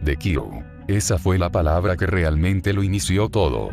Deku. Esa fue la palabra que realmente lo inició todo.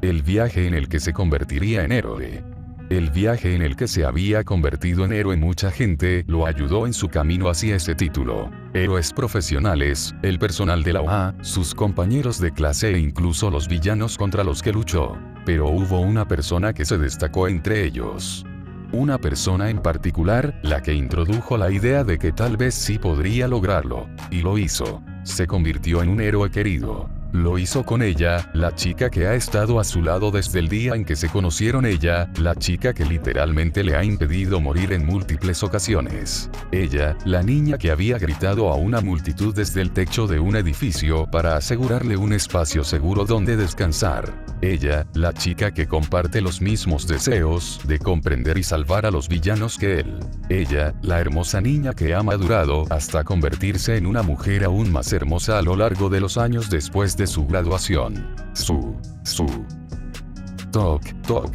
El viaje en el que se convertiría en héroe. El viaje en el que se había convertido en héroe mucha gente lo ayudó en su camino hacia ese título. Héroes profesionales, el personal de la OA, sus compañeros de clase e incluso los villanos contra los que luchó. Pero hubo una persona que se destacó entre ellos. Una persona en particular, la que introdujo la idea de que tal vez sí podría lograrlo. Y lo hizo. Se convirtió en un héroe querido. Lo hizo con ella, la chica que ha estado a su lado desde el día en que se conocieron ella, la chica que literalmente le ha impedido morir en múltiples ocasiones. Ella, la niña que había gritado a una multitud desde el techo de un edificio para asegurarle un espacio seguro donde descansar. Ella, la chica que comparte los mismos deseos de comprender y salvar a los villanos que él. Ella, la hermosa niña que ha madurado hasta convertirse en una mujer aún más hermosa a lo largo de los años después de su graduación. Toc, toc.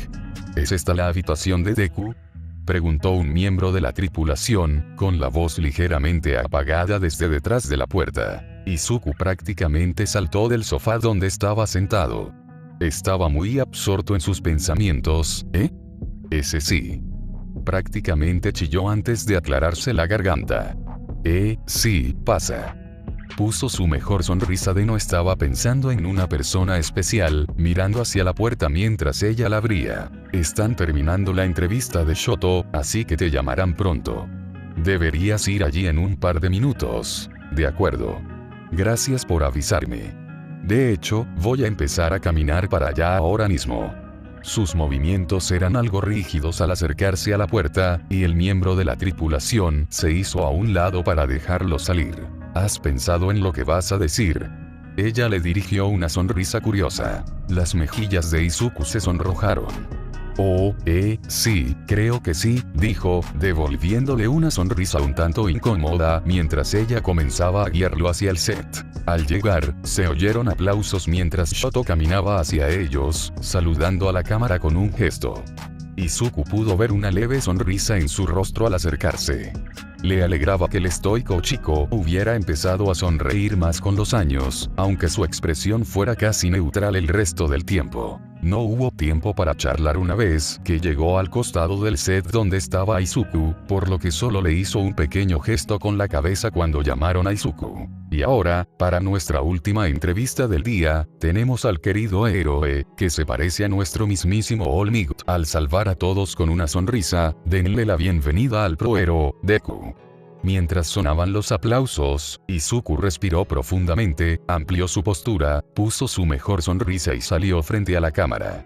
¿Es esta la habitación de Deku? Preguntó un miembro de la tripulación, con la voz ligeramente apagada desde detrás de la puerta. Izuku prácticamente saltó del sofá donde estaba sentado. Estaba muy absorto en sus pensamientos. Ese sí. Prácticamente chilló antes de aclararse la garganta. Sí, pasa. Puso su mejor sonrisa de no estaba pensando en una persona especial, mirando hacia la puerta mientras ella la abría. Están terminando la entrevista de Shoto, así que te llamarán pronto. Deberías ir allí en un par de minutos. De acuerdo. Gracias por avisarme. De hecho, voy a empezar a caminar para allá ahora mismo. Sus movimientos eran algo rígidos al acercarse a la puerta, y el miembro de la tripulación se hizo a un lado para dejarlo salir. ¿Has pensado en lo que vas a decir? Ella le dirigió una sonrisa curiosa. Las mejillas de Izuku se sonrojaron. Sí, creo que sí, dijo, devolviéndole una sonrisa un tanto incómoda mientras ella comenzaba a guiarlo hacia el set. Al llegar, se oyeron aplausos mientras Shoto caminaba hacia ellos, saludando a la cámara con un gesto. Izuku pudo ver una leve sonrisa en su rostro al acercarse. Le alegraba que el estoico chico hubiera empezado a sonreír más con los años, aunque su expresión fuera casi neutral el resto del tiempo. No hubo tiempo para charlar una vez que llegó al costado del set donde estaba Izuku, por lo que solo le hizo un pequeño gesto con la cabeza cuando llamaron a Izuku. Y ahora, para nuestra última entrevista del día, tenemos al querido héroe, que se parece a nuestro mismísimo All Might. Al salvar a todos con una sonrisa, denle la bienvenida al prohéroe, Deku. Mientras sonaban los aplausos, Izuku respiró profundamente, amplió su postura, puso su mejor sonrisa y salió frente a la cámara.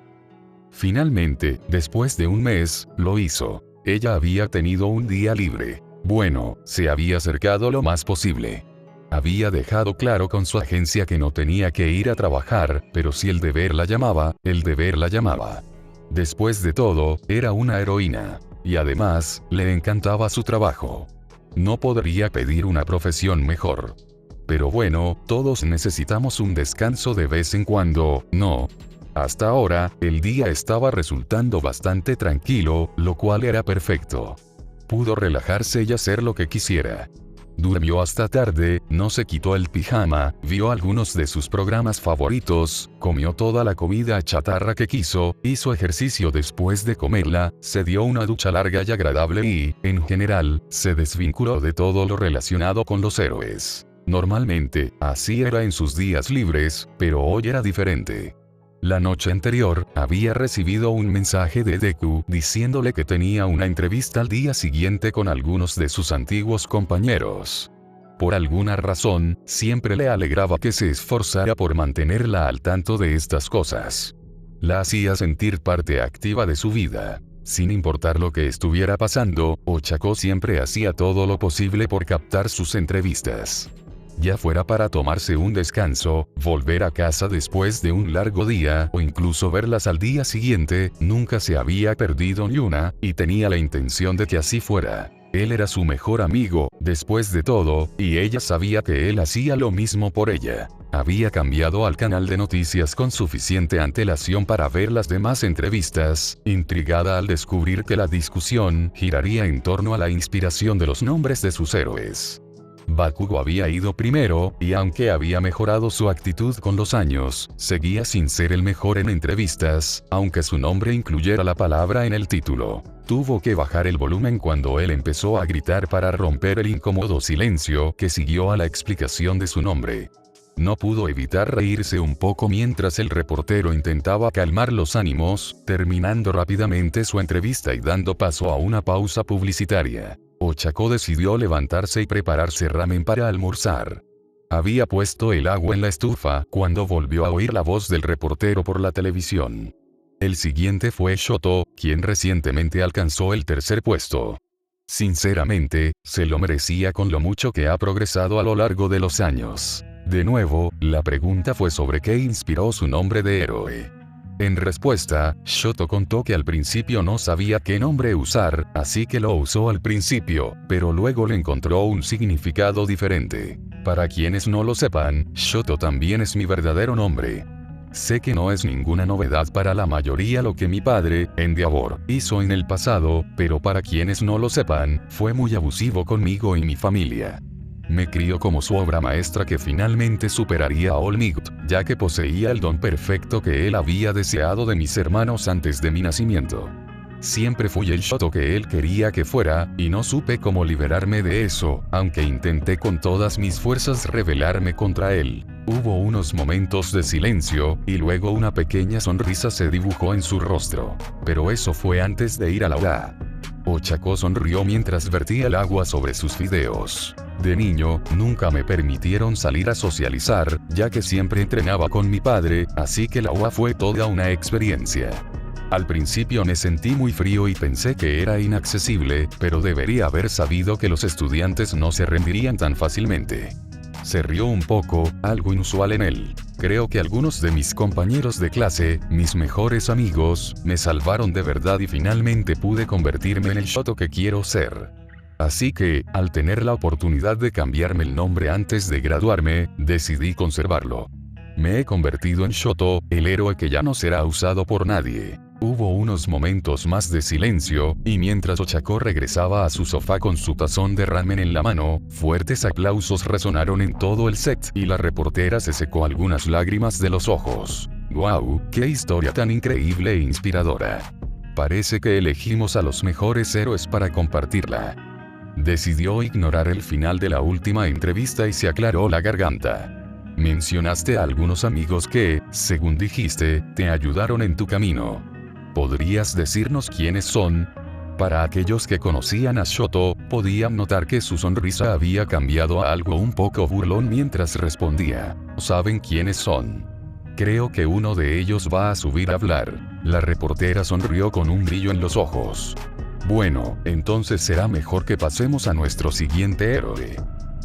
Finalmente, después de un mes, lo hizo. Ella había tenido un día libre. Bueno, se había acercado lo más posible. Había dejado claro con su agencia que no tenía que ir a trabajar, pero si el deber la llamaba, el deber la llamaba. Después de todo, era una heroína. Y además, le encantaba su trabajo. No podría pedir una profesión mejor. Pero bueno, todos necesitamos un descanso de vez en cuando, ¿no? Hasta ahora, el día estaba resultando bastante tranquilo, lo cual era perfecto. Pudo relajarse y hacer lo que quisiera. Durmió hasta tarde, no se quitó el pijama, vio algunos de sus programas favoritos, comió toda la comida chatarra que quiso, hizo ejercicio después de comerla, se dio una ducha larga y agradable y, en general, se desvinculó de todo lo relacionado con los héroes. Normalmente, así era en sus días libres, pero hoy era diferente. La noche anterior, había recibido un mensaje de Deku diciéndole que tenía una entrevista al día siguiente con algunos de sus antiguos compañeros. Por alguna razón, siempre le alegraba que se esforzara por mantenerla al tanto de estas cosas. La hacía sentir parte activa de su vida. Sin importar lo que estuviera pasando, Ochako siempre hacía todo lo posible por captar sus entrevistas. Ya fuera para tomarse un descanso, volver a casa después de un largo día o incluso verlas al día siguiente, nunca se había perdido ni una, y tenía la intención de que así fuera. Él era su mejor amigo, después de todo, y ella sabía que él hacía lo mismo por ella. Había cambiado al canal de noticias con suficiente antelación para ver las demás entrevistas, intrigada al descubrir que la discusión giraría en torno a la inspiración de los nombres de sus héroes. Bakugo había ido primero, y aunque había mejorado su actitud con los años, seguía sin ser el mejor en entrevistas, aunque su nombre incluyera la palabra en el título. Tuvo que bajar el volumen cuando él empezó a gritar para romper el incómodo silencio que siguió a la explicación de su nombre. No pudo evitar reírse un poco mientras el reportero intentaba calmar los ánimos, terminando rápidamente su entrevista y dando paso a una pausa publicitaria. Ochako decidió levantarse y prepararse ramen para almorzar. Había puesto el agua en la estufa cuando volvió a oír la voz del reportero por la televisión. El siguiente fue Shoto, quien recientemente alcanzó el tercer puesto. Sinceramente, se lo merecía con lo mucho que ha progresado a lo largo de los años. De nuevo, la pregunta fue sobre qué inspiró su nombre de héroe. En respuesta, Shoto contó que al principio no sabía qué nombre usar, así que lo usó al principio, pero luego le encontró un significado diferente. Para quienes no lo sepan, Shoto también es mi verdadero nombre. Sé que no es ninguna novedad para la mayoría lo que mi padre, Endeavor, hizo en el pasado, pero para quienes no lo sepan, fue muy abusivo conmigo y mi familia. Me crió como su obra maestra que finalmente superaría a All Might, ya que poseía el don perfecto que él había deseado de mis hermanos antes de mi nacimiento. Siempre fui el Shoto que él quería que fuera, y no supe cómo liberarme de eso, aunque intenté con todas mis fuerzas rebelarme contra él. Hubo unos momentos de silencio, y luego una pequeña sonrisa se dibujó en su rostro. Pero eso fue antes de ir a la UA. Ochako sonrió mientras vertía el agua sobre sus fideos. De niño, nunca me permitieron salir a socializar, ya que siempre entrenaba con mi padre, así que la UA fue toda una experiencia. Al principio me sentí muy frío y pensé que era inaccesible, pero debería haber sabido que los estudiantes no se rendirían tan fácilmente. Se rió un poco, algo inusual en él. Creo que algunos de mis compañeros de clase, mis mejores amigos, me salvaron de verdad y finalmente pude convertirme en el Shoto que quiero ser. Así que, al tener la oportunidad de cambiarme el nombre antes de graduarme, decidí conservarlo. Me he convertido en Shoto, el héroe que ya no será usado por nadie. Hubo unos momentos más de silencio, y mientras Ochako regresaba a su sofá con su tazón de ramen en la mano, fuertes aplausos resonaron en todo el set, y la reportera se secó algunas lágrimas de los ojos. ¡Guau! ¡Qué historia tan increíble e inspiradora! Parece que elegimos a los mejores héroes para compartirla. Decidió ignorar el final de la última entrevista y se aclaró la garganta. Mencionaste a algunos amigos que, según dijiste, te ayudaron en tu camino. ¿Podrías decirnos quiénes son? Para aquellos que conocían a Shoto, podían notar que su sonrisa había cambiado a algo un poco burlón mientras respondía. ¿Saben quiénes son? Creo que uno de ellos va a subir a hablar. La reportera sonrió con un brillo en los ojos. Bueno, entonces será mejor que pasemos a nuestro siguiente héroe.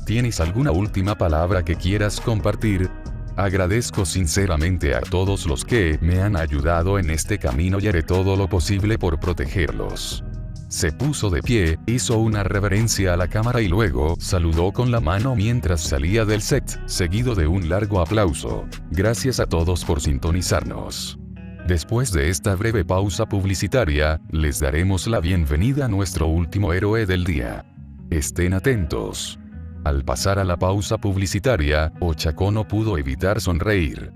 ¿Tienes alguna última palabra que quieras compartir? Agradezco sinceramente a todos los que me han ayudado en este camino y haré todo lo posible por protegerlos. Se puso de pie, hizo una reverencia a la cámara y luego saludó con la mano mientras salía del set, seguido de un largo aplauso. Gracias a todos por sintonizarnos. Después de esta breve pausa publicitaria, les daremos la bienvenida a nuestro último héroe del día. Estén atentos. Al pasar a la pausa publicitaria, Ochako no pudo evitar sonreír.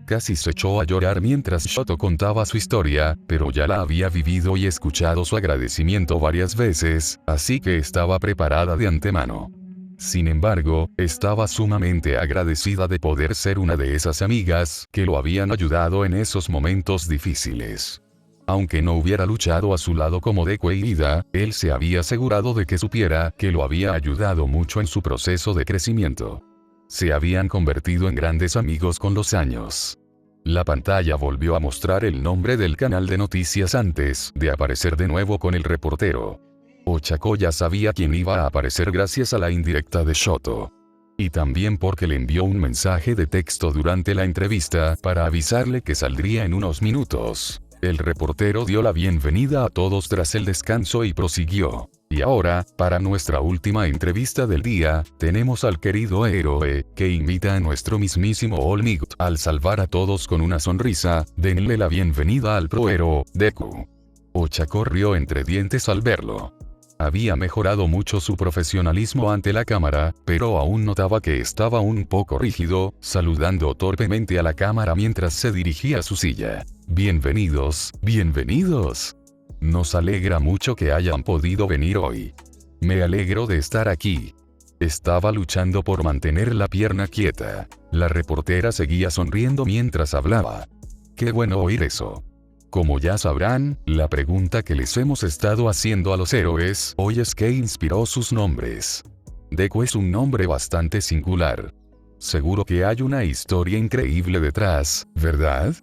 Casi se echó a llorar mientras Shoto contaba su historia, pero ya la había vivido y escuchado su agradecimiento varias veces, así que estaba preparada de antemano. Sin embargo, estaba sumamente agradecida de poder ser una de esas amigas que lo habían ayudado en esos momentos difíciles. Aunque no hubiera luchado a su lado como Deku e Ida, él se había asegurado de que supiera que lo había ayudado mucho en su proceso de crecimiento. Se habían convertido en grandes amigos con los años. La pantalla volvió a mostrar el nombre del canal de noticias antes de aparecer de nuevo con el reportero. Ochako ya sabía quién iba a aparecer gracias a la indirecta de Shoto. Y también porque le envió un mensaje de texto durante la entrevista para avisarle que saldría en unos minutos. El reportero dio la bienvenida a todos tras el descanso y prosiguió. Y ahora, para nuestra última entrevista del día, tenemos al querido héroe, que invita a nuestro mismísimo All Might al salvar a todos con una sonrisa. Denle la bienvenida al prohéroe, Deku. Ochako rió entre dientes al verlo. Había mejorado mucho su profesionalismo ante la cámara, pero aún notaba que estaba un poco rígido, saludando torpemente a la cámara mientras se dirigía a su silla. Bienvenidos, bienvenidos. Nos alegra mucho que hayan podido venir hoy. Me alegro de estar aquí. Estaba luchando por mantener la pierna quieta. La reportera seguía sonriendo mientras hablaba. Qué bueno oír eso. Como ya sabrán, la pregunta que les hemos estado haciendo a los héroes hoy es ¿qué inspiró sus nombres? Deku es un nombre bastante singular. Seguro que hay una historia increíble detrás, ¿verdad?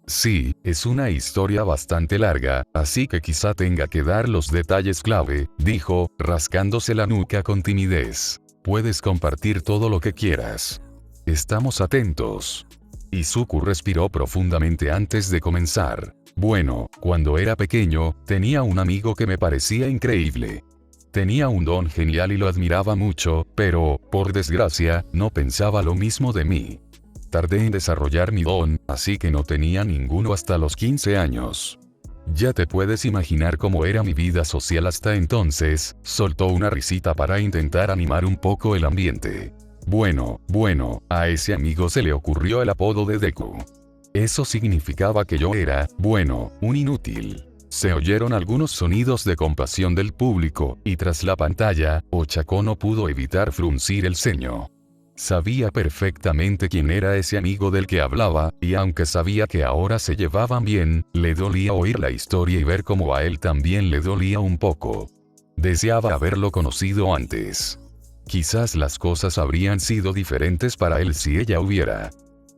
Sí, es una historia bastante larga, así que quizá tenga que dar los detalles clave, dijo, rascándose la nuca con timidez. Puedes compartir todo lo que quieras. Estamos atentos. Izuku respiró profundamente antes de comenzar. Bueno, cuando era pequeño, tenía un amigo que me parecía increíble. Tenía un don genial y lo admiraba mucho, pero, por desgracia, no pensaba lo mismo de mí. Tardé en desarrollar mi don, así que no tenía ninguno hasta los 15 años. Ya te puedes imaginar cómo era mi vida social hasta entonces, soltó una risita para intentar animar un poco el ambiente. Bueno, a ese amigo se le ocurrió el apodo de Deku. Eso significaba que yo era, un inútil. Se oyeron algunos sonidos de compasión del público, y tras la pantalla, Ochako no pudo evitar fruncir el ceño. Sabía perfectamente quién era ese amigo del que hablaba, y aunque sabía que ahora se llevaban bien, le dolía oír la historia y ver cómo a él también le dolía un poco. Deseaba haberlo conocido antes. Quizás las cosas habrían sido diferentes para él si ella hubiera.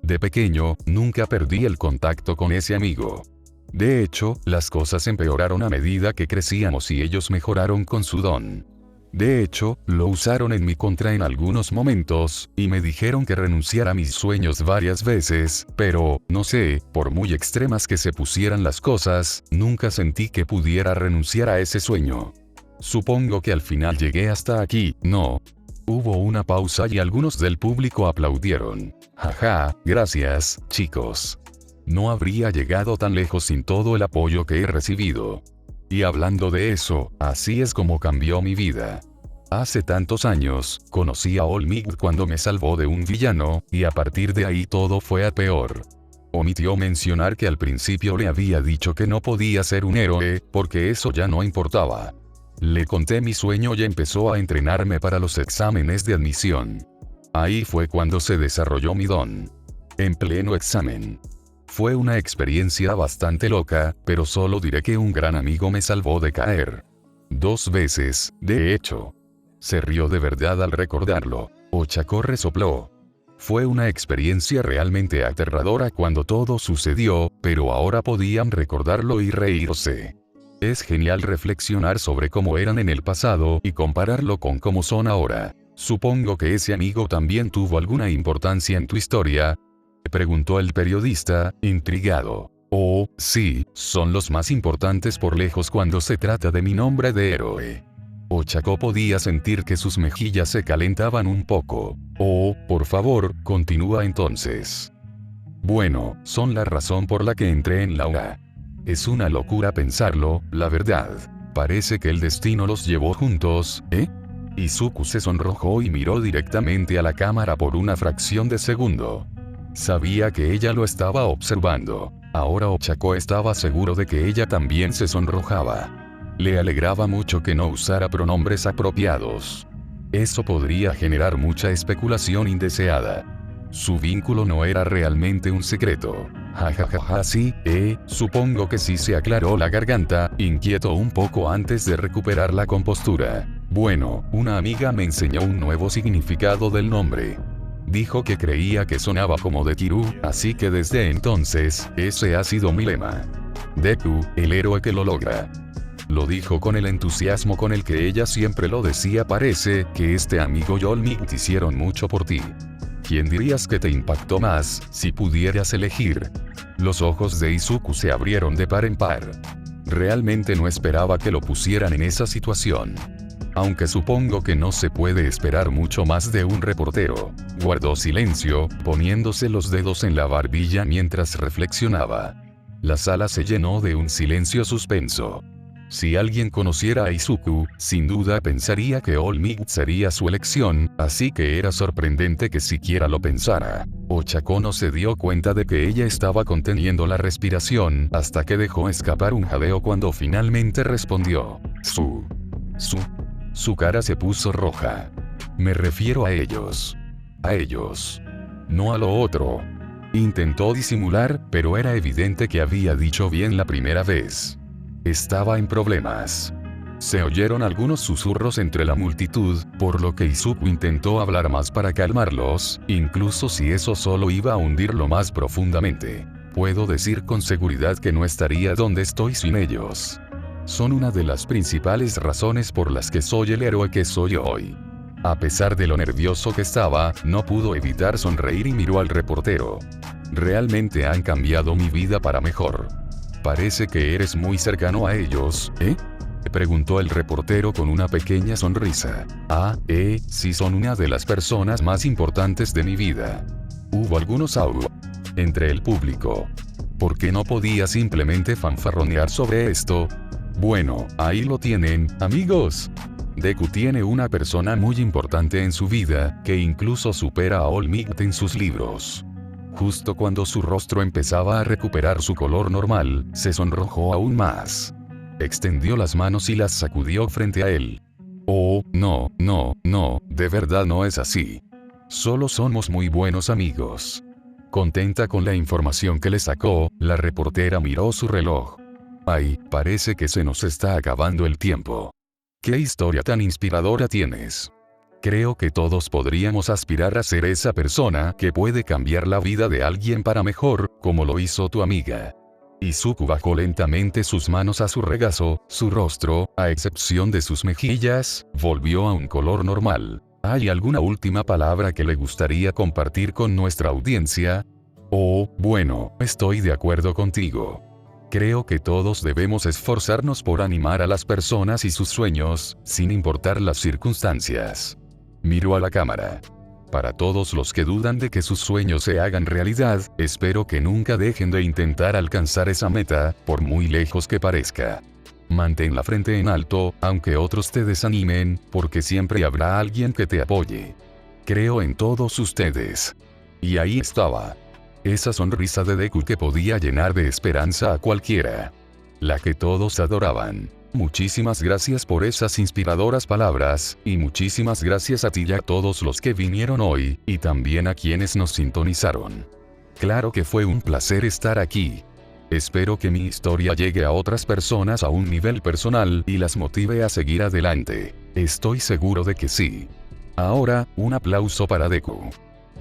De pequeño, nunca perdí el contacto con ese amigo. De hecho, las cosas empeoraron a medida que crecíamos y ellos mejoraron con su don. De hecho, lo usaron en mi contra en algunos momentos, y me dijeron que renunciara a mis sueños varias veces, pero, no sé, por muy extremas que se pusieran las cosas, nunca sentí que pudiera renunciar a ese sueño. Supongo que al final llegué hasta aquí, ¿no? Hubo una pausa y algunos del público aplaudieron. Jaja, gracias, chicos. No habría llegado tan lejos sin todo el apoyo que he recibido. Y hablando de eso, así es como cambió mi vida. Hace tantos años, conocí a All Might cuando me salvó de un villano, y a partir de ahí todo fue a peor. Omitió mencionar que al principio le había dicho que no podía ser un héroe, porque eso ya no importaba. Le conté mi sueño y empezó a entrenarme para los exámenes de admisión. Ahí fue cuando se desarrolló mi don. En pleno examen. Fue una experiencia bastante loca, pero solo diré que un gran amigo me salvó de caer. 2 veces, de hecho. Se rió de verdad al recordarlo. Ochako resopló. Fue una experiencia realmente aterradora cuando todo sucedió, pero ahora podían recordarlo y reírse. Es genial reflexionar sobre cómo eran en el pasado y compararlo con cómo son ahora. Supongo que ese amigo también tuvo alguna importancia en tu historia, preguntó el periodista, intrigado. Oh, sí, son los más importantes por lejos cuando se trata de mi nombre de héroe. Ochako podía sentir que sus mejillas se calentaban un poco. Oh, por favor, continúa entonces. Bueno, son la razón por la que entré en la UA. Es una locura pensarlo, la verdad. Parece que el destino los llevó juntos, ¿eh? Izuku se sonrojó y miró directamente a la cámara por una fracción de segundo. Sabía que ella lo estaba observando. Ahora Ochako estaba seguro de que ella también se sonrojaba. Le alegraba mucho que no usara pronombres apropiados. Eso podría generar mucha especulación indeseada. Su vínculo no era realmente un secreto. Jajajaja, sí, supongo que sí, se aclaró la garganta, inquieto un poco antes de recuperar la compostura. Bueno, una amiga me enseñó un nuevo significado del nombre. Dijo que creía que sonaba como de Kiryu, así que desde entonces, ese ha sido mi lema. Deku, el héroe que lo logra. Lo dijo con el entusiasmo con el que ella siempre lo decía. Parece que este amigo y All Might hicieron mucho por ti. ¿Quién dirías que te impactó más, si pudieras elegir? Los ojos de Izuku se abrieron de par en par. Realmente no esperaba que lo pusieran en esa situación. Aunque supongo que no se puede esperar mucho más de un reportero. Guardó silencio, poniéndose los dedos en la barbilla mientras reflexionaba. La sala se llenó de un silencio suspenso. Si alguien conociera a Izuku, sin duda pensaría que All Might sería su elección, así que era sorprendente que siquiera lo pensara. Ochako no se dio cuenta de que ella estaba conteniendo la respiración, hasta que dejó escapar un jadeo cuando finalmente respondió. Su cara se puso roja. Me refiero a ellos. A ellos. No a lo otro. Intentó disimular, pero era evidente que había dicho bien la primera vez. Estaba en problemas. Se oyeron algunos susurros entre la multitud, por lo que Izuku intentó hablar más para calmarlos, incluso si eso solo iba a hundirlo más profundamente. Puedo decir con seguridad que no estaría donde estoy sin ellos. Son una de las principales razones por las que soy el héroe que soy hoy. A pesar de lo nervioso que estaba, no pudo evitar sonreír y miró al reportero. Realmente han cambiado mi vida para mejor. Parece que eres muy cercano a ellos, ¿eh? Preguntó el reportero con una pequeña sonrisa. Sí, son una de las personas más importantes de mi vida. Hubo algunos entre el público. ¿Por qué no podía simplemente fanfarronear sobre esto? Bueno, ahí lo tienen, amigos. Deku tiene una persona muy importante en su vida, que incluso supera a All Might en sus libros. Justo cuando su rostro empezaba a recuperar su color normal, se sonrojó aún más. Extendió las manos y las sacudió frente a él. Oh, no, de verdad no es así. Solo somos muy buenos amigos. Contenta con la información que le sacó, la reportera miró su reloj. Ay, parece que se nos está acabando el tiempo. ¿Qué historia tan inspiradora tienes? Creo que todos podríamos aspirar a ser esa persona que puede cambiar la vida de alguien para mejor, como lo hizo tu amiga. Izuku bajó lentamente sus manos a su regazo, su rostro, a excepción de sus mejillas, volvió a un color normal. ¿Hay alguna última palabra que le gustaría compartir con nuestra audiencia? Oh, bueno, estoy de acuerdo contigo. Creo que todos debemos esforzarnos por animar a las personas y sus sueños, sin importar las circunstancias. Miró a la cámara. Para todos los que dudan de que sus sueños se hagan realidad, espero que nunca dejen de intentar alcanzar esa meta, por muy lejos que parezca. Mantén la frente en alto, aunque otros te desanimen, porque siempre habrá alguien que te apoye. Creo en todos ustedes. Y ahí estaba. Esa sonrisa de Deku que podía llenar de esperanza a cualquiera. La que todos adoraban. Muchísimas gracias por esas inspiradoras palabras, y muchísimas gracias a ti y a todos los que vinieron hoy, y también a quienes nos sintonizaron. Claro que fue un placer estar aquí. Espero que mi historia llegue a otras personas a un nivel personal y las motive a seguir adelante. Estoy seguro de que sí. Ahora, un aplauso para Deku.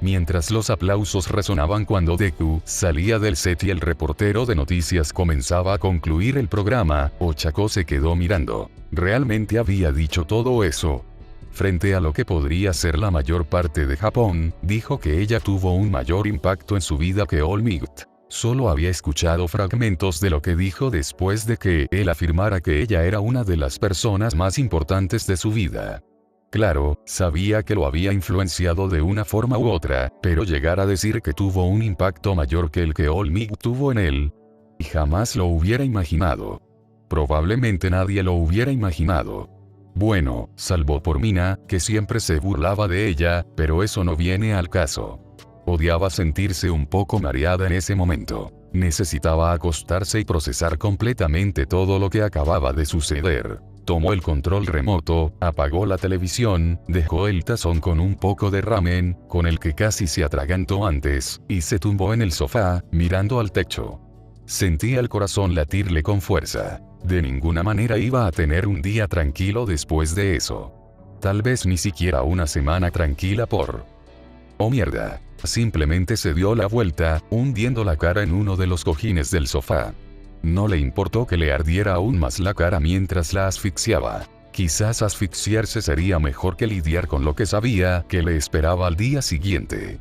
Mientras los aplausos resonaban cuando Deku salía del set y el reportero de noticias comenzaba a concluir el programa, Ochako se quedó mirando. ¿Realmente había dicho todo eso? Frente a lo que podría ser la mayor parte de Japón, dijo que ella tuvo un mayor impacto en su vida que All Might. Solo había escuchado fragmentos de lo que dijo después de que él afirmara que ella era una de las personas más importantes de su vida. Claro, sabía que lo había influenciado de una forma u otra, pero llegar a decir que tuvo un impacto mayor que el que All Might tuvo en él, jamás lo hubiera imaginado. Probablemente nadie lo hubiera imaginado. Bueno, salvo por Mina, que siempre se burlaba de ella, pero eso no viene al caso. Odiaba sentirse un poco mareada en ese momento. Necesitaba acostarse y procesar completamente todo lo que acababa de suceder. Tomó el control remoto, apagó la televisión, dejó el tazón con un poco de ramen, con el que casi se atragantó antes, y se tumbó en el sofá, mirando al techo. Sentía el corazón latirle con fuerza. De ninguna manera iba a tener un día tranquilo después de eso. Tal vez ni siquiera una semana tranquila ¡Oh mierda! Simplemente se dio la vuelta, hundiendo la cara en uno de los cojines del sofá. No le importó que le ardiera aún más la cara mientras la asfixiaba. Quizás asfixiarse sería mejor que lidiar con lo que sabía que le esperaba al día siguiente.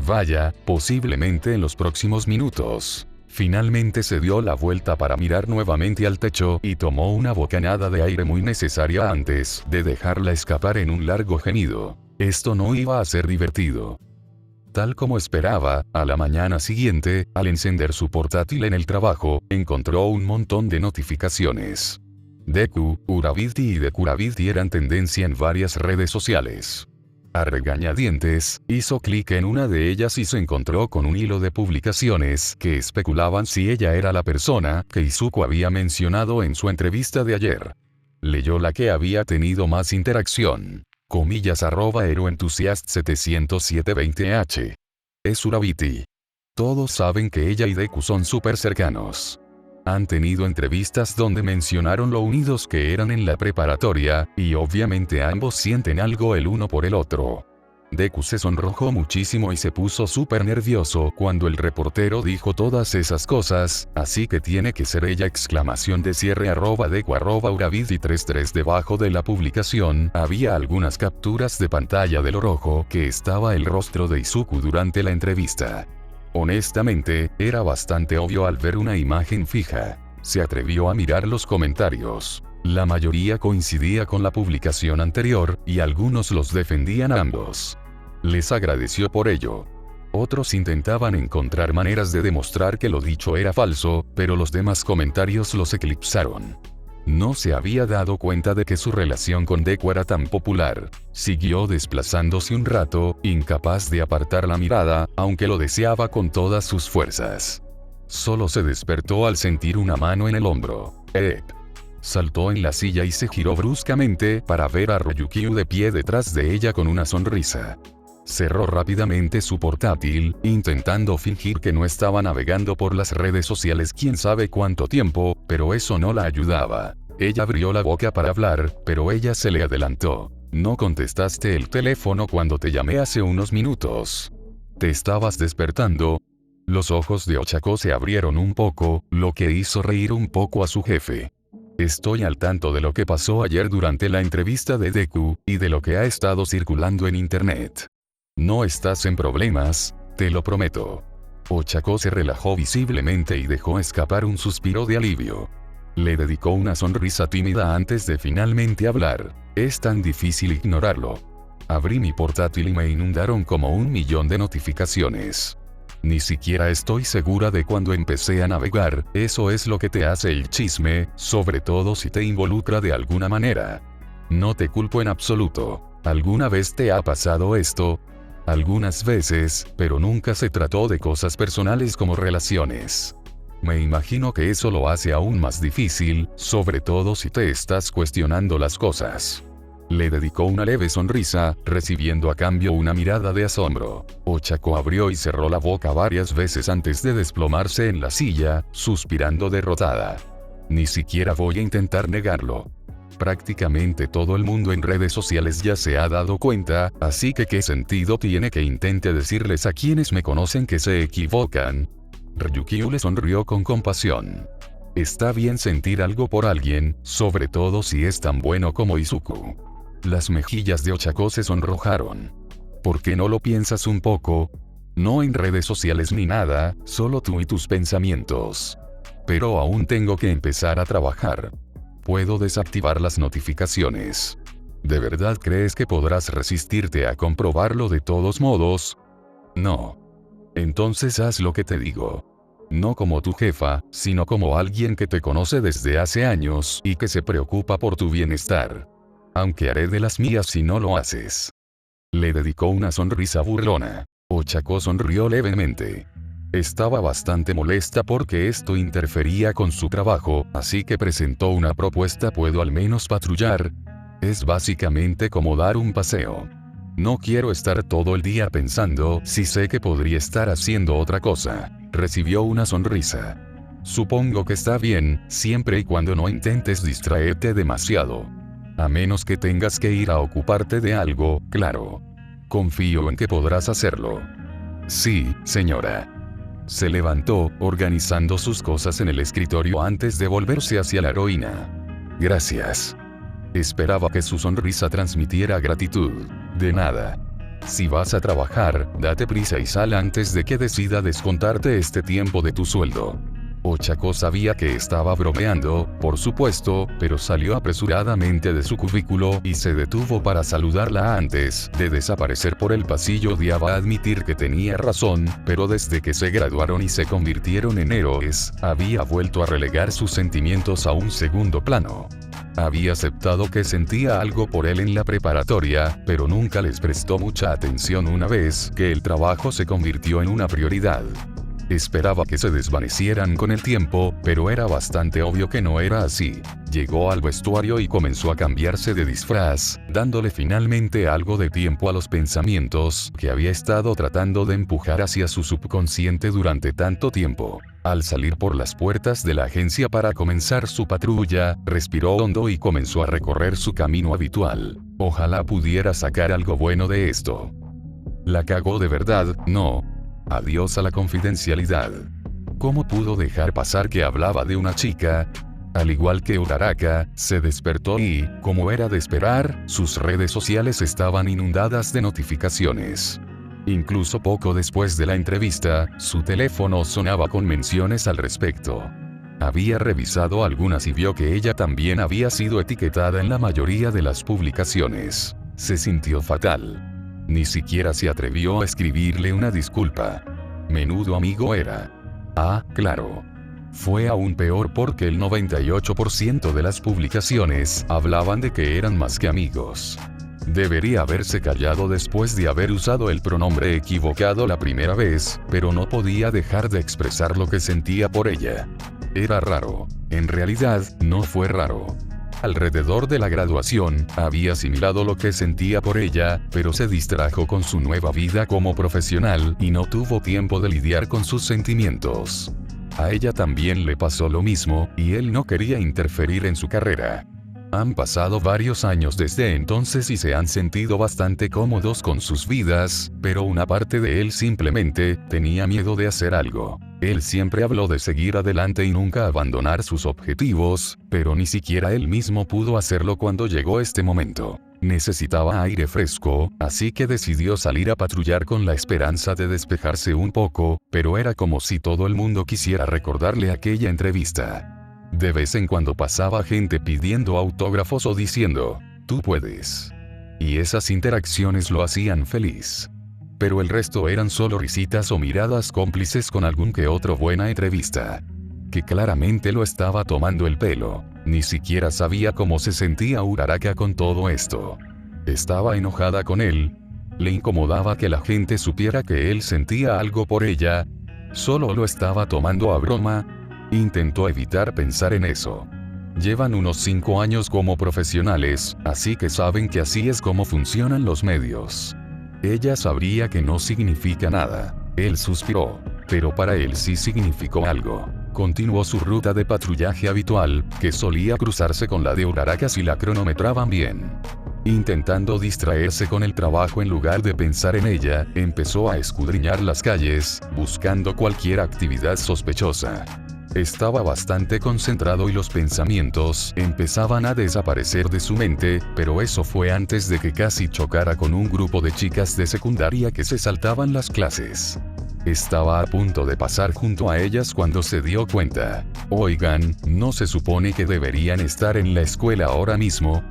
Vaya, posiblemente en los próximos minutos. Finalmente se dio la vuelta para mirar nuevamente al techo y tomó una bocanada de aire muy necesaria antes de dejarla escapar en un largo gemido. Esto no iba a ser divertido. Tal como esperaba, a la mañana siguiente, al encender su portátil en el trabajo, encontró un montón de notificaciones. Deku, Uravidti y Dekuravidti eran tendencia en varias redes sociales. A regañadientes, hizo clic en una de ellas y se encontró con un hilo de publicaciones que especulaban si ella era la persona que Izuku había mencionado en su entrevista de ayer. Leyó la que había tenido más interacción. @HeroEntusiast70720H. Es Uravidti. Todos saben que ella y Deku son súper cercanos. Han tenido entrevistas donde mencionaron lo unidos que eran en la preparatoria, y obviamente ambos sienten algo el uno por el otro. Deku se sonrojó muchísimo y se puso súper nervioso cuando el reportero dijo todas esas cosas, así que tiene que ser ella. Exclamación de cierre. @Deku@Uravidti33. Debajo de la publicación había algunas capturas de pantalla de lo rojo que estaba el rostro de Izuku durante la entrevista. Honestamente, era bastante obvio al ver una imagen fija. Se atrevió a mirar los comentarios. La mayoría coincidía con la publicación anterior, y algunos los defendían a ambos. Les agradeció por ello. Otros intentaban encontrar maneras de demostrar que lo dicho era falso, pero los demás comentarios los eclipsaron. No se había dado cuenta de que su relación con Deku era tan popular. Siguió desplazándose un rato, incapaz de apartar la mirada, aunque lo deseaba con todas sus fuerzas. Solo se despertó al sentir una mano en el hombro. Saltó en la silla y se giró bruscamente para ver a Ryukyu de pie detrás de ella con una sonrisa. Cerró rápidamente su portátil, intentando fingir que no estaba navegando por las redes sociales quién sabe cuánto tiempo, pero eso no la ayudaba. Ella abrió la boca para hablar, pero ella se le adelantó. No contestaste el teléfono cuando te llamé hace unos minutos. ¿Te estabas despertando? Los ojos de Ochako se abrieron un poco, lo que hizo reír un poco a su jefe. Estoy al tanto de lo que pasó ayer durante la entrevista de Deku, y de lo que ha estado circulando en internet. No estás en problemas, te lo prometo. Ochako se relajó visiblemente y dejó escapar un suspiro de alivio. Le dedicó una sonrisa tímida antes de finalmente hablar. Es tan difícil ignorarlo. Abrí mi portátil y me inundaron como 1.000.000 de notificaciones. Ni siquiera estoy segura de cuándo empecé a navegar. Eso es lo que te hace el chisme, sobre todo si te involucra de alguna manera. No te culpo en absoluto. ¿Alguna vez te ha pasado esto? Algunas veces, pero nunca se trató de cosas personales como relaciones. Me imagino que eso lo hace aún más difícil, sobre todo si te estás cuestionando las cosas. Le dedicó una leve sonrisa, recibiendo a cambio una mirada de asombro. Ochako abrió y cerró la boca varias veces antes de desplomarse en la silla, suspirando derrotada. Ni siquiera voy a intentar negarlo. Prácticamente todo el mundo en redes sociales ya se ha dado cuenta, así que ¿qué sentido tiene que intente decirles a quienes me conocen que se equivocan? Ryukyu le sonrió con compasión. Está bien sentir algo por alguien, sobre todo si es tan bueno como Izuku. Las mejillas de Ochako se sonrojaron. ¿Por qué no lo piensas un poco? No en redes sociales ni nada, solo tú y tus pensamientos. Pero aún tengo que empezar a trabajar. Puedo desactivar las notificaciones. ¿De verdad crees que podrás resistirte a comprobarlo de todos modos? No. Entonces haz lo que te digo. No como tu jefa, sino como alguien que te conoce desde hace años y que se preocupa por tu bienestar. Aunque haré de las mías si no lo haces. Le dedicó una sonrisa burlona. Ochako sonrió levemente. Estaba bastante molesta porque esto interfería con su trabajo, así que presentó una propuesta. ¿Puedo al menos patrullar? Es básicamente como dar un paseo. No quiero estar todo el día pensando si sé que podría estar haciendo otra cosa. Recibió una sonrisa. Supongo que está bien, siempre y cuando no intentes distraerte demasiado. A menos que tengas que ir a ocuparte de algo, claro. Confío en que podrás hacerlo. Sí, señora. Se levantó, organizando sus cosas en el escritorio antes de volverse hacia la heroína. Gracias. Esperaba que su sonrisa transmitiera gratitud. De nada. Si vas a trabajar, date prisa y sal antes de que decida descontarte este tiempo de tu sueldo. Ochako sabía que estaba bromeando, por supuesto, pero salió apresuradamente de su cubículo y se detuvo para saludarla antes de desaparecer por el pasillo. Odiaba admitir que tenía razón, pero desde que se graduaron y se convirtieron en héroes, había vuelto a relegar sus sentimientos a un segundo plano. Había aceptado que sentía algo por él en la preparatoria, pero nunca les prestó mucha atención una vez que el trabajo se convirtió en una prioridad. Esperaba que se desvanecieran con el tiempo, pero era bastante obvio que no era así. Llegó al vestuario y comenzó a cambiarse de disfraz, dándole finalmente algo de tiempo a los pensamientos que había estado tratando de empujar hacia su subconsciente durante tanto tiempo. Al salir por las puertas de la agencia para comenzar su patrulla, respiró hondo y comenzó a recorrer su camino habitual. Ojalá pudiera sacar algo bueno de esto. La cagó de verdad, ¿no? Adiós a la confidencialidad. ¿Cómo pudo dejar pasar que hablaba de una chica? Al igual que Uraraka, se despertó y, como era de esperar, sus redes sociales estaban inundadas de notificaciones. Incluso poco después de la entrevista, su teléfono sonaba con menciones al respecto. Había revisado algunas y vio que ella también había sido etiquetada en la mayoría de las publicaciones. Se sintió fatal. Ni siquiera se atrevió a escribirle una disculpa. Menudo amigo era. Ah, claro. Fue aún peor porque el 98% de las publicaciones hablaban de que eran más que amigos. Debería haberse callado después de haber usado el pronombre equivocado la primera vez, pero no podía dejar de expresar lo que sentía por ella. Era raro. En realidad, no fue raro. Alrededor de la graduación, había asimilado lo que sentía por ella, pero se distrajo con su nueva vida como profesional y no tuvo tiempo de lidiar con sus sentimientos. A ella también le pasó lo mismo, y él no quería interferir en su carrera. Han pasado varios años desde entonces y se han sentido bastante cómodos con sus vidas, pero una parte de él simplemente tenía miedo de hacer algo. Él siempre habló de seguir adelante y nunca abandonar sus objetivos, pero ni siquiera él mismo pudo hacerlo cuando llegó este momento. Necesitaba aire fresco, así que decidió salir a patrullar con la esperanza de despejarse un poco, pero era como si todo el mundo quisiera recordarle aquella entrevista. De vez en cuando pasaba gente pidiendo autógrafos o diciendo, "Tú puedes". Y esas interacciones lo hacían feliz. Pero el resto eran solo risitas o miradas cómplices con algún que otro buena entrevista. Que claramente lo estaba tomando el pelo. Ni siquiera sabía cómo se sentía Uraraka con todo esto. Estaba enojada con él. Le incomodaba que la gente supiera que él sentía algo por ella. Solo lo estaba tomando a broma. Intentó evitar pensar en eso. Llevan unos 5 años como profesionales, así que saben que así es como funcionan los medios. Ella sabría que no significa nada. Él suspiró. Pero para él sí significó algo. Continuó su ruta de patrullaje habitual, que solía cruzarse con la de Uraraka si la cronometraban bien. Intentando distraerse con el trabajo en lugar de pensar en ella, empezó a escudriñar las calles, buscando cualquier actividad sospechosa. Estaba bastante concentrado y los pensamientos empezaban a desaparecer de su mente, pero eso fue antes de que casi chocara con un grupo de chicas de secundaria que se saltaban las clases. Estaba a punto de pasar junto a ellas cuando se dio cuenta. Oigan, ¿no se supone que deberían estar en la escuela ahora mismo?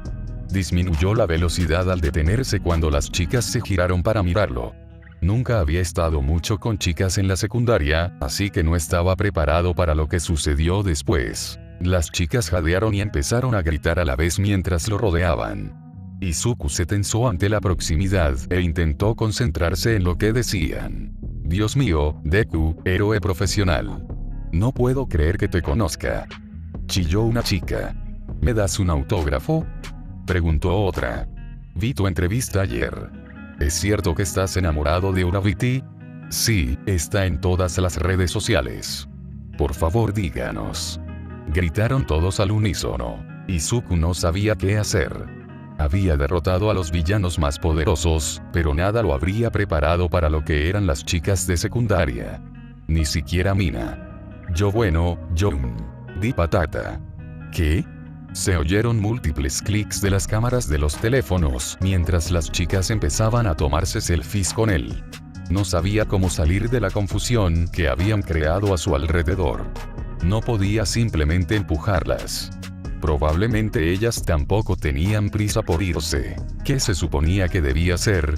Disminuyó la velocidad al detenerse cuando las chicas se giraron para mirarlo. Nunca había estado mucho con chicas en la secundaria, así que no estaba preparado para lo que sucedió después. Las chicas jadearon y empezaron a gritar a la vez mientras lo rodeaban. Izuku se tensó ante la proximidad e intentó concentrarse en lo que decían. Dios mío, Deku, héroe profesional. No puedo creer que te conozca. Chilló una chica. ¿Me das un autógrafo?, preguntó otra. Vi tu entrevista ayer. ¿Es cierto que estás enamorado de Urabiti? Sí, está en todas las redes sociales. Por favor díganos. Gritaron todos al unísono. Izuku no sabía qué hacer. Había derrotado a los villanos más poderosos, pero nada lo habría preparado para lo que eran las chicas de secundaria. Ni siquiera Mina. Yo di patata. ¿Qué? Se oyeron múltiples clics de las cámaras de los teléfonos mientras las chicas empezaban a tomarse selfies con él. No sabía cómo salir de la confusión que habían creado a su alrededor. No podía simplemente empujarlas. Probablemente ellas tampoco tenían prisa por irse. ¿Qué se suponía que debía hacer?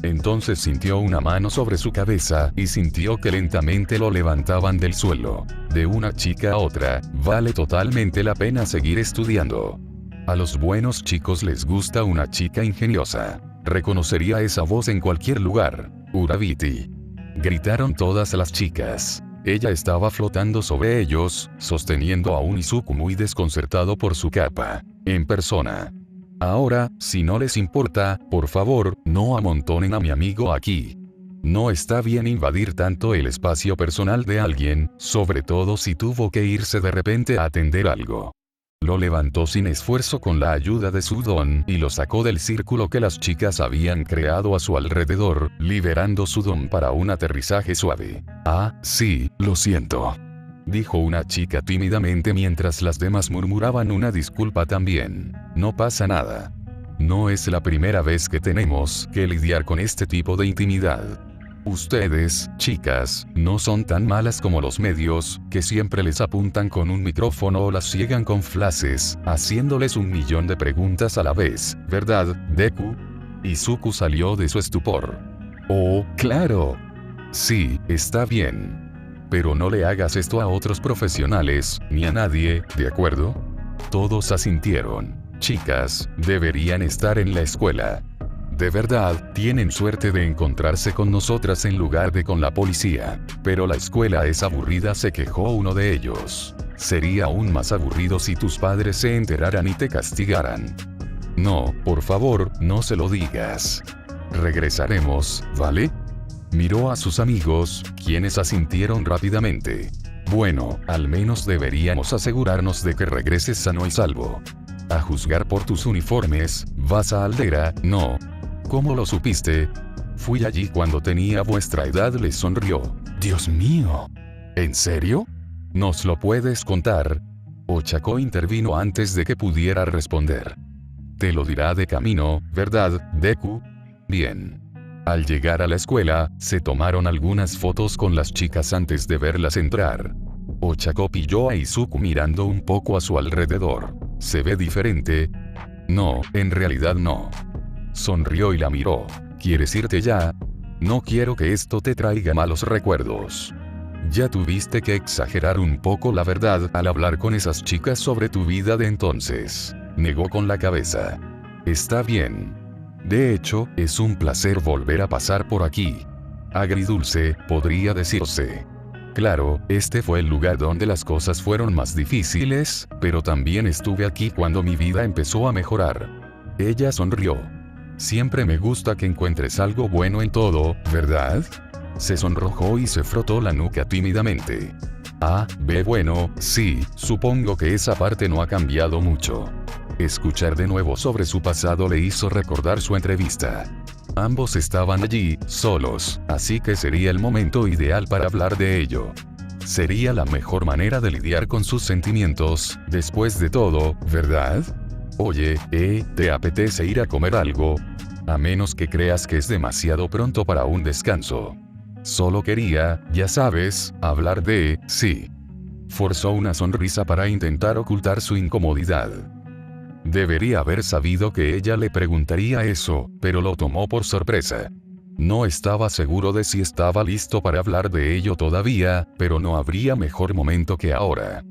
Entonces sintió una mano sobre su cabeza y sintió que lentamente lo levantaban del suelo. De una chica a otra, vale totalmente la pena seguir estudiando. A los buenos chicos les gusta una chica ingeniosa. Reconocería esa voz en cualquier lugar. Uraviti. Gritaron todas las chicas. Ella estaba flotando sobre ellos, sosteniendo a un Izuku muy desconcertado por su capa. En persona. Ahora, si no les importa, por favor, no amontonen a mi amigo aquí. No está bien invadir tanto el espacio personal de alguien, sobre todo si tuvo que irse de repente a atender algo. Lo levantó sin esfuerzo con la ayuda de su don y lo sacó del círculo que las chicas habían creado a su alrededor, liberando su don para un aterrizaje suave. Ah, sí, lo siento. Dijo una chica tímidamente mientras las demás murmuraban una disculpa también. No pasa nada. No es la primera vez que tenemos que lidiar con este tipo de intimidad. Ustedes, chicas, no son tan malas como los medios, que siempre les apuntan con un micrófono o las ciegan con flashes, haciéndoles 1.000.000 de preguntas a la vez, ¿verdad, Deku? Izuku salió de su estupor. Oh, claro. Sí, está bien. Pero no le hagas esto a otros profesionales, ni a nadie, ¿de acuerdo? Todos asintieron. Chicas, deberían estar en la escuela. De verdad, tienen suerte de encontrarse con nosotras en lugar de con la policía. Pero la escuela es aburrida, se quejó uno de ellos. Sería aún más aburrido si tus padres se enteraran y te castigaran. No, por favor, no se lo digas. Regresaremos, ¿vale? Miró a sus amigos, quienes asintieron rápidamente. Bueno, al menos deberíamos asegurarnos de que regreses sano y salvo. A juzgar por tus uniformes, vas a Aldera, ¿no? ¿Cómo lo supiste? Fui allí cuando tenía vuestra edad, le sonrió. Dios mío. ¿En serio? ¿Nos lo puedes contar? Ochako intervino antes de que pudiera responder. Te lo dirá de camino, ¿verdad, Deku? Bien. Al llegar a la escuela, se tomaron algunas fotos con las chicas antes de verlas entrar. Ochako pilló a Izuku mirando un poco a su alrededor. ¿Se ve diferente? No, en realidad no. Sonrió y la miró. ¿Quieres irte ya? No quiero que esto te traiga malos recuerdos. Ya tuviste que exagerar un poco la verdad al hablar con esas chicas sobre tu vida de entonces. Negó con la cabeza. Está bien. De hecho, es un placer volver a pasar por aquí. Agridulce, podría decirse. Claro, este fue el lugar donde las cosas fueron más difíciles, pero también estuve aquí cuando mi vida empezó a mejorar. Ella sonrió. Siempre me gusta que encuentres algo bueno en todo, ¿verdad? Se sonrojó y se frotó la nuca tímidamente. Ah, bueno, sí, supongo que esa parte no ha cambiado mucho. Escuchar de nuevo sobre su pasado le hizo recordar su entrevista. Ambos estaban allí, solos, así que sería el momento ideal para hablar de ello. Sería la mejor manera de lidiar con sus sentimientos, después de todo, ¿verdad? Oye, ¿te apetece ir a comer algo? A menos que creas que es demasiado pronto para un descanso. Solo quería, ya sabes, hablar de, sí. Forzó una sonrisa para intentar ocultar su incomodidad. Debería haber sabido que ella le preguntaría eso, pero lo tomó por sorpresa. No estaba seguro de si estaba listo para hablar de ello todavía, pero no habría mejor momento que ahora.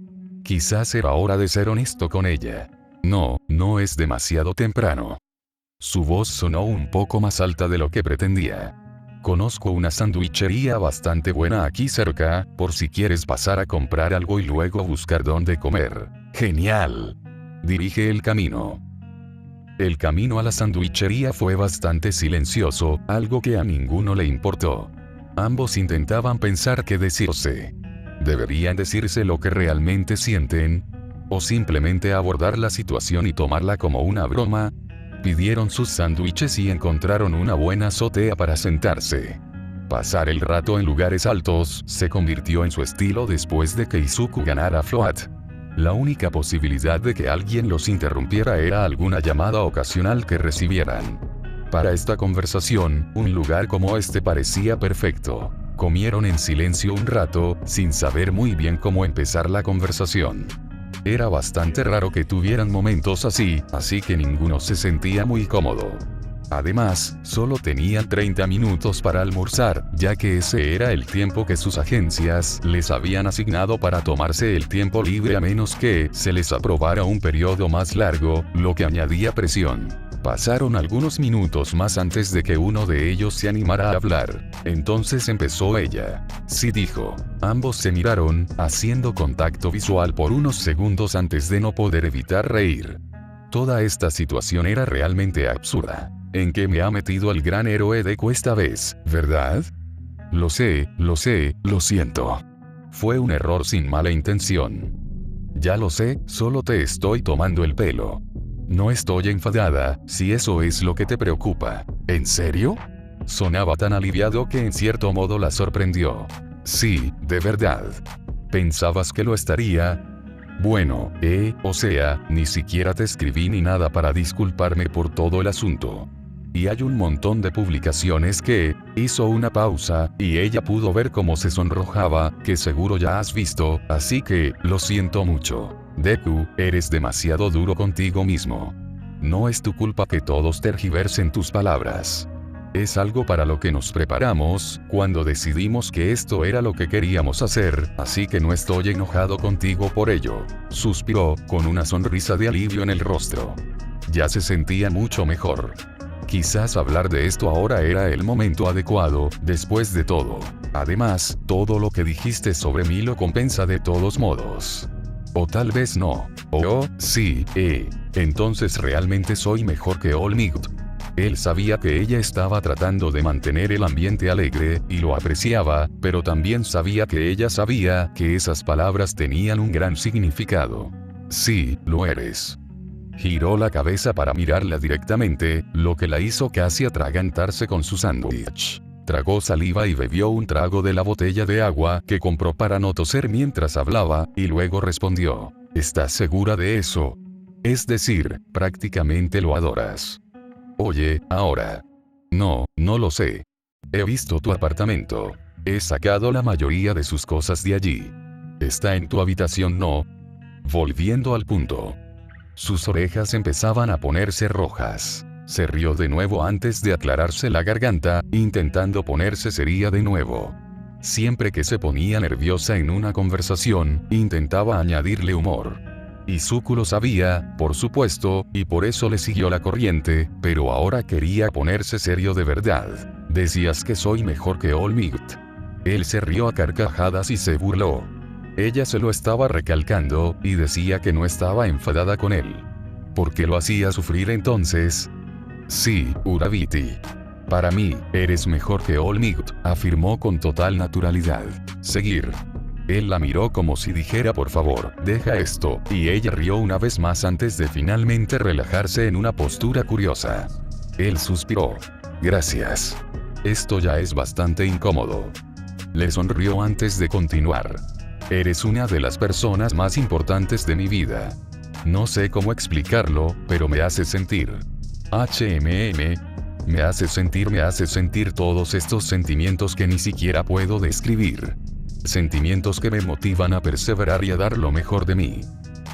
Quizás era hora de ser honesto con ella. No es demasiado temprano. Su voz sonó un poco más alta de lo que pretendía. Conozco una sandwichería bastante buena aquí cerca, por si quieres pasar a comprar algo y luego buscar dónde comer. ¡Genial! Dirige el camino. El camino a la sandwichería fue bastante silencioso, algo que a ninguno le importó. Ambos intentaban pensar qué decirse. ¿Deberían decirse lo que realmente sienten? ¿O simplemente abordar la situación y tomarla como una broma? Pidieron sus sándwiches y encontraron una buena azotea para sentarse. Pasar el rato en lugares altos se convirtió en su estilo después de que Izuku ganara Float. La única posibilidad de que alguien los interrumpiera era alguna llamada ocasional que recibieran. Para esta conversación, un lugar como este parecía perfecto. Comieron en silencio un rato, sin saber muy bien cómo empezar la conversación. Era bastante raro que tuvieran momentos así que ninguno se sentía muy cómodo. Además, solo tenían 30 minutos para almorzar, ya que ese era el tiempo que sus agencias les habían asignado para tomarse el tiempo libre a menos que se les aprobara un periodo más largo, lo que añadía presión. Pasaron algunos minutos más antes de que uno de ellos se animara a hablar. Entonces empezó ella. Sí, dijo. Ambos se miraron, haciendo contacto visual por unos segundos antes de no poder evitar reír. Toda esta situación era realmente absurda. ¿En qué me ha metido el gran héroe Deku esta vez, verdad? Lo sé, lo siento. Fue un error sin mala intención. Ya lo sé, solo te estoy tomando el pelo. No estoy enfadada, si eso es lo que te preocupa. ¿En serio? Sonaba tan aliviado que en cierto modo la sorprendió. Sí, de verdad. ¿Pensabas que lo estaría? Bueno, o sea, ni siquiera te escribí ni nada para disculparme por todo el asunto. Y hay un montón de publicaciones que... Hizo una pausa, y ella pudo ver cómo se sonrojaba, que seguro ya has visto, así que, lo siento mucho. Deku, eres demasiado duro contigo mismo. No es tu culpa que todos tergiversen tus palabras. Es algo para lo que nos preparamos, cuando decidimos que esto era lo que queríamos hacer, así que no estoy enojado contigo por ello. Suspiró, con una sonrisa de alivio en el rostro. Ya se sentía mucho mejor. Quizás hablar de esto ahora era el momento adecuado, después de todo. Además, todo lo que dijiste sobre mí lo compensa de todos modos. O tal vez no. O, sí, entonces realmente soy mejor que All Might. Él sabía que ella estaba tratando de mantener el ambiente alegre, y lo apreciaba, pero también sabía que ella sabía que esas palabras tenían un gran significado. Sí, lo eres. Giró la cabeza para mirarla directamente, lo que la hizo casi atragantarse con su sándwich. Tragó saliva y bebió un trago de la botella de agua que compró para no toser mientras hablaba, y luego respondió. ¿Estás segura de eso? Es decir, prácticamente lo adoras. Oye, ahora. No lo sé. He visto tu apartamento. He sacado la mayoría de sus cosas de allí. Está en tu habitación, ¿no? Volviendo al punto. Sus orejas empezaban a ponerse rojas. Se rió de nuevo antes de aclararse la garganta, intentando ponerse seria de nuevo. Siempre que se ponía nerviosa en una conversación, intentaba añadirle humor. Izuku lo sabía, por supuesto, y por eso le siguió la corriente, pero ahora quería ponerse serio de verdad. Decías que soy mejor que All Might. Él se rió a carcajadas y se burló. Ella se lo estaba recalcando, y decía que no estaba enfadada con él. ¿Por qué lo hacía sufrir entonces? Sí, Urabiti. Para mí, eres mejor que All Might, afirmó con total naturalidad. Seguir. Él la miró como si dijera por favor, deja esto, y ella rió una vez más antes de finalmente relajarse en una postura curiosa. Él suspiró. Gracias. Esto ya es bastante incómodo. Le sonrió antes de continuar. Eres una de las personas más importantes de mi vida. No sé cómo explicarlo, pero me hace sentir. Me hace sentir todos estos sentimientos que ni siquiera puedo describir. Sentimientos que me motivan a perseverar y a dar lo mejor de mí.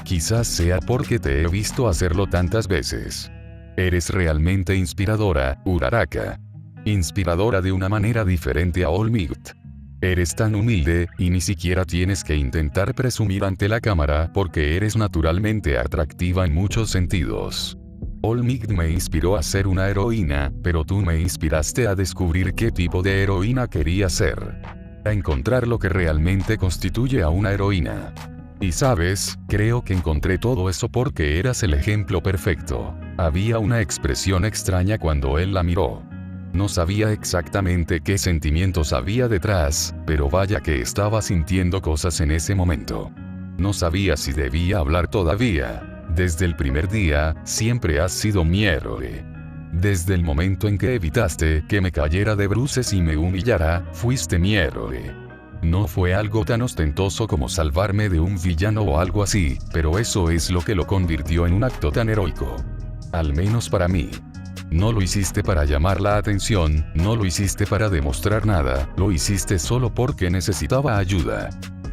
Quizás sea porque te he visto hacerlo tantas veces. Eres realmente inspiradora, Uraraka. Inspiradora de una manera diferente a All Might. Eres tan humilde, y ni siquiera tienes que intentar presumir ante la cámara porque eres naturalmente atractiva en muchos sentidos. All Might me inspiró a ser una heroína, pero tú me inspiraste a descubrir qué tipo de heroína quería ser. A encontrar lo que realmente constituye a una heroína. Y sabes, creo que encontré todo eso porque eras el ejemplo perfecto. Había una expresión extraña cuando él la miró. No sabía exactamente qué sentimientos había detrás, pero vaya que estaba sintiendo cosas en ese momento. No sabía si debía hablar todavía. Desde el primer día, siempre has sido mi héroe. Desde el momento en que evitaste que me cayera de bruces y me humillara, fuiste mi héroe. No fue algo tan ostentoso como salvarme de un villano o algo así, pero eso es lo que lo convirtió en un acto tan heroico. Al menos para mí. No lo hiciste para llamar la atención, no lo hiciste para demostrar nada, lo hiciste solo porque necesitaba ayuda.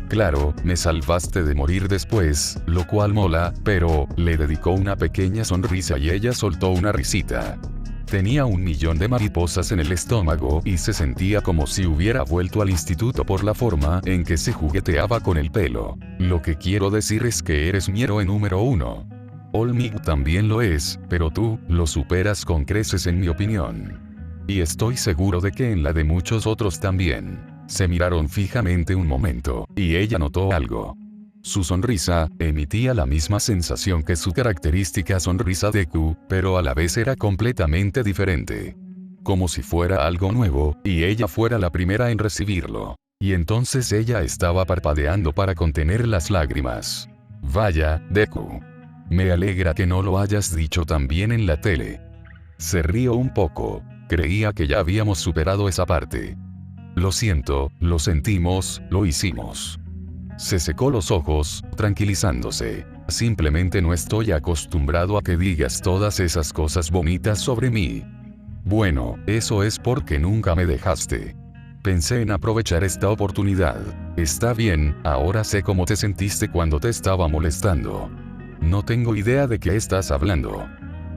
Claro, me salvaste de morir después, lo cual mola, pero, le dedicó una pequeña sonrisa y ella soltó una risita. Tenía 1.000.000 de mariposas en el estómago y se sentía como si hubiera vuelto al instituto por la forma en que se jugueteaba con el pelo. Lo que quiero decir es que eres mi héroe número 1. Olmig también lo es, pero tú lo superas con creces en mi opinión. Y estoy seguro de que en la de muchos otros también. Se miraron fijamente un momento, y ella notó algo. Su sonrisa emitía la misma sensación que su característica sonrisa de Q, pero a la vez era completamente diferente. Como si fuera algo nuevo, y ella fuera la primera en recibirlo. Y entonces ella estaba parpadeando para contener las lágrimas. Vaya, Deku. Me alegra que no lo hayas dicho también en la tele. Se rió un poco. Creía que ya habíamos superado esa parte. Lo siento, lo sentimos, lo hicimos. Se secó los ojos, tranquilizándose. Simplemente no estoy acostumbrado a que digas todas esas cosas bonitas sobre mí. Bueno, eso es porque nunca me dejaste. Pensé en aprovechar esta oportunidad. Está bien, ahora sé cómo te sentiste cuando te estaba molestando. No tengo idea de qué estás hablando.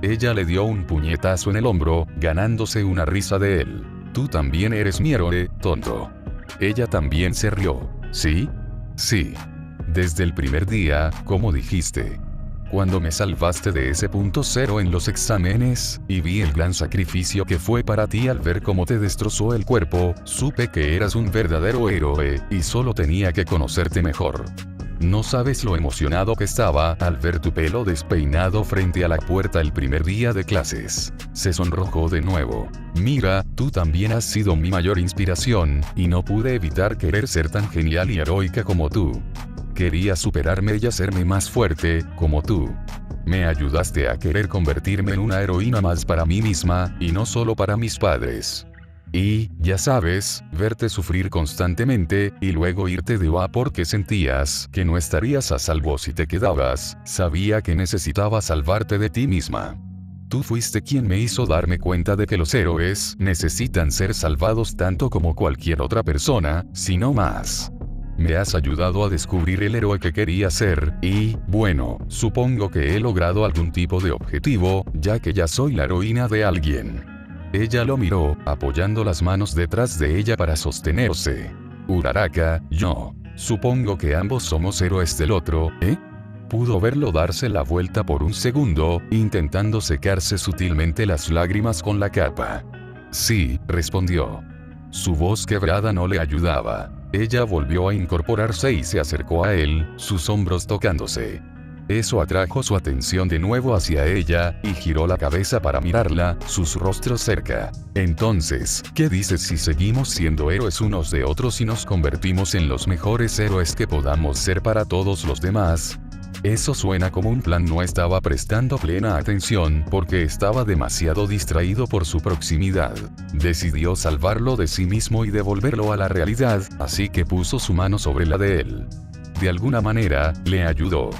Ella le dio un puñetazo en el hombro, ganándose una risa de él. Tú también eres mi héroe, tonto. Ella también se rió. ¿Sí? Sí. Desde el primer día, como dijiste. Cuando me salvaste de ese punto cero en los exámenes, y vi el gran sacrificio que fue para ti al ver cómo te destrozó el cuerpo, supe que eras un verdadero héroe, y solo tenía que conocerte mejor. No sabes lo emocionado que estaba al ver tu pelo despeinado frente a la puerta el primer día de clases. Se sonrojó de nuevo. Mira, tú también has sido mi mayor inspiración, y no pude evitar querer ser tan genial y heroica como tú. Quería superarme y hacerme más fuerte, como tú. Me ayudaste a querer convertirme en una heroína más para mí misma, y no solo para mis padres. Y, ya sabes, verte sufrir constantemente, y luego irte de va porque sentías que no estarías a salvo si te quedabas, sabía que necesitaba salvarte de ti misma. Tú fuiste quien me hizo darme cuenta de que los héroes necesitan ser salvados tanto como cualquier otra persona, si no más. Me has ayudado a descubrir el héroe que quería ser, y, bueno, supongo que he logrado algún tipo de objetivo, ya que ya soy la heroína de alguien. Ella lo miró, apoyando las manos detrás de ella para sostenerse. Uraraka, yo. Supongo que ambos somos héroes del otro, ¿eh? Pudo verlo darse la vuelta por un segundo, intentando secarse sutilmente las lágrimas con la capa. Sí, respondió. Su voz quebrada no le ayudaba. Ella volvió a incorporarse y se acercó a él, sus hombros tocándose. Eso atrajo su atención de nuevo hacia ella, y giró la cabeza para mirarla, sus rostros cerca. Entonces, ¿qué dices si seguimos siendo héroes unos de otros y nos convertimos en los mejores héroes que podamos ser para todos los demás? Eso suena como un plan. No estaba prestando plena atención porque estaba demasiado distraído por su proximidad. Decidió salvarlo de sí mismo y devolverlo a la realidad, así que puso su mano sobre la de él. De alguna manera, le ayudó.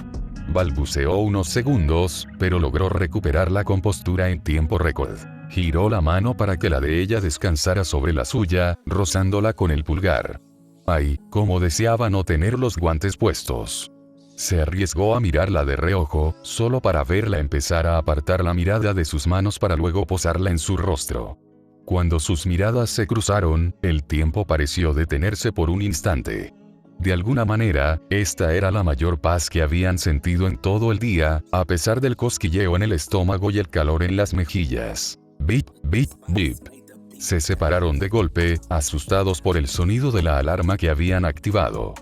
Balbuceó unos segundos, pero logró recuperar la compostura en tiempo récord. Giró la mano para que la de ella descansara sobre la suya, rozándola con el pulgar. Ay, cómo deseaba no tener los guantes puestos. Se arriesgó a mirarla de reojo, solo para verla empezar a apartar la mirada de sus manos para luego posarla en su rostro. Cuando sus miradas se cruzaron, el tiempo pareció detenerse por un instante. De alguna manera, esta era la mayor paz que habían sentido en todo el día, a pesar del cosquilleo en el estómago y el calor en las mejillas. Bip, bip, bip. Se separaron de golpe, asustados por el sonido de la alarma que habían activado.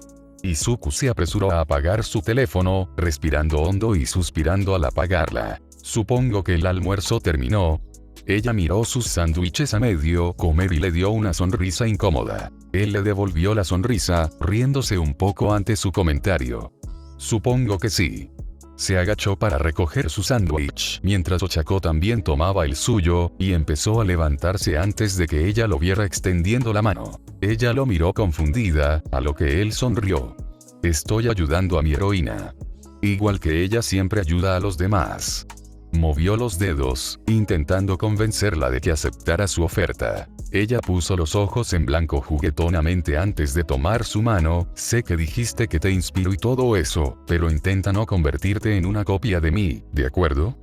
Izuku se apresuró a apagar su teléfono, respirando hondo y suspirando al apagarla. Supongo que el almuerzo terminó. Ella miró sus sándwiches a medio comer y le dio una sonrisa incómoda. Él le devolvió la sonrisa, riéndose un poco ante su comentario. Supongo que sí. Se agachó para recoger su sándwich, mientras Ochako también tomaba el suyo, y empezó a levantarse antes de que ella lo viera extendiendo la mano. Ella lo miró confundida, a lo que él sonrió. Estoy ayudando a mi heroína. Igual que ella siempre ayuda a los demás. Movió los dedos, intentando convencerla de que aceptara su oferta. Ella puso los ojos en blanco juguetonamente antes de tomar su mano. Sé que dijiste que te inspiro y todo eso, pero intenta no convertirte en una copia de mí, ¿de acuerdo?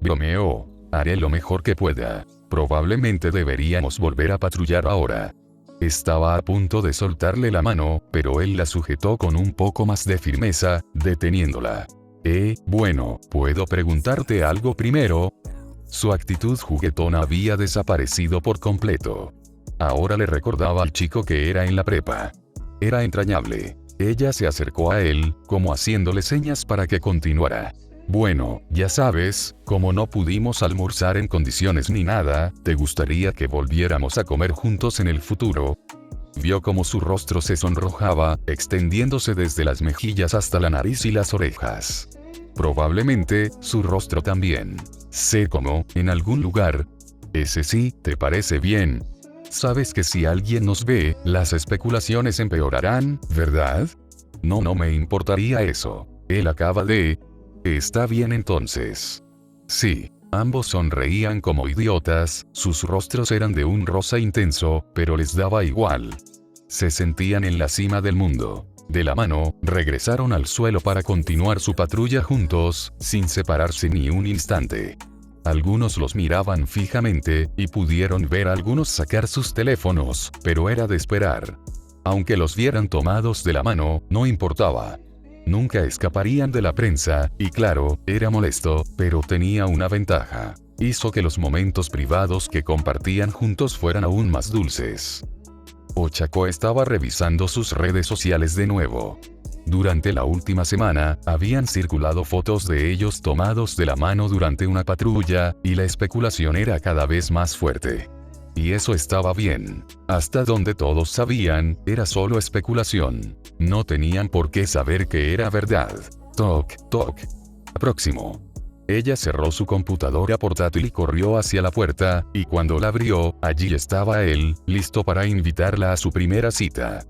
Bromeó. Haré lo mejor que pueda. Probablemente deberíamos volver a patrullar ahora. Estaba a punto de soltarle la mano, pero él la sujetó con un poco más de firmeza, deteniéndola. Bueno, ¿puedo preguntarte algo primero? Su actitud juguetona había desaparecido por completo. Ahora le recordaba al chico que era en la prepa. Era entrañable. Ella se acercó a él, como haciéndole señas para que continuara. Bueno, ya sabes, como no pudimos almorzar en condiciones ni nada, ¿te gustaría que volviéramos a comer juntos en el futuro? Vio como su rostro se sonrojaba, extendiéndose desde las mejillas hasta la nariz y las orejas. Probablemente, su rostro también. Sé cómo, en algún lugar. Ese sí, ¿te parece bien? Sabes que si alguien nos ve, las especulaciones empeorarán, ¿verdad? No me importaría eso. Él acaba de... Está bien entonces. Sí. Ambos sonreían como idiotas, sus rostros eran de un rosa intenso, pero les daba igual. Se sentían en la cima del mundo. De la mano, regresaron al suelo para continuar su patrulla juntos, sin separarse ni un instante. Algunos los miraban fijamente, y pudieron ver a algunos sacar sus teléfonos, pero era de esperar. Aunque los vieran tomados de la mano, no importaba. Nunca escaparían de la prensa, y claro, era molesto, pero tenía una ventaja. Hizo que los momentos privados que compartían juntos fueran aún más dulces. Ochako estaba revisando sus redes sociales de nuevo. Durante la última semana, habían circulado fotos de ellos tomados de la mano durante una patrulla, y la especulación era cada vez más fuerte. Y eso estaba bien. Hasta donde todos sabían, era solo especulación. No tenían por qué saber que era verdad. Toc, toc. Próximo. Ella cerró su computadora portátil y corrió hacia la puerta, y cuando la abrió, allí estaba él, listo para invitarla a su primera cita.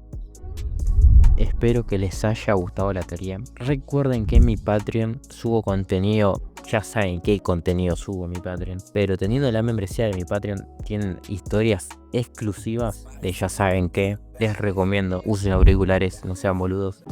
Espero que les haya gustado la teoría. Recuerden que en mi Patreon subo contenido. Ya saben qué contenido subo en mi Patreon. Pero teniendo la membresía de mi Patreon, tienen historias exclusivas de ya saben qué. Les recomiendo, usen auriculares, no sean boludos.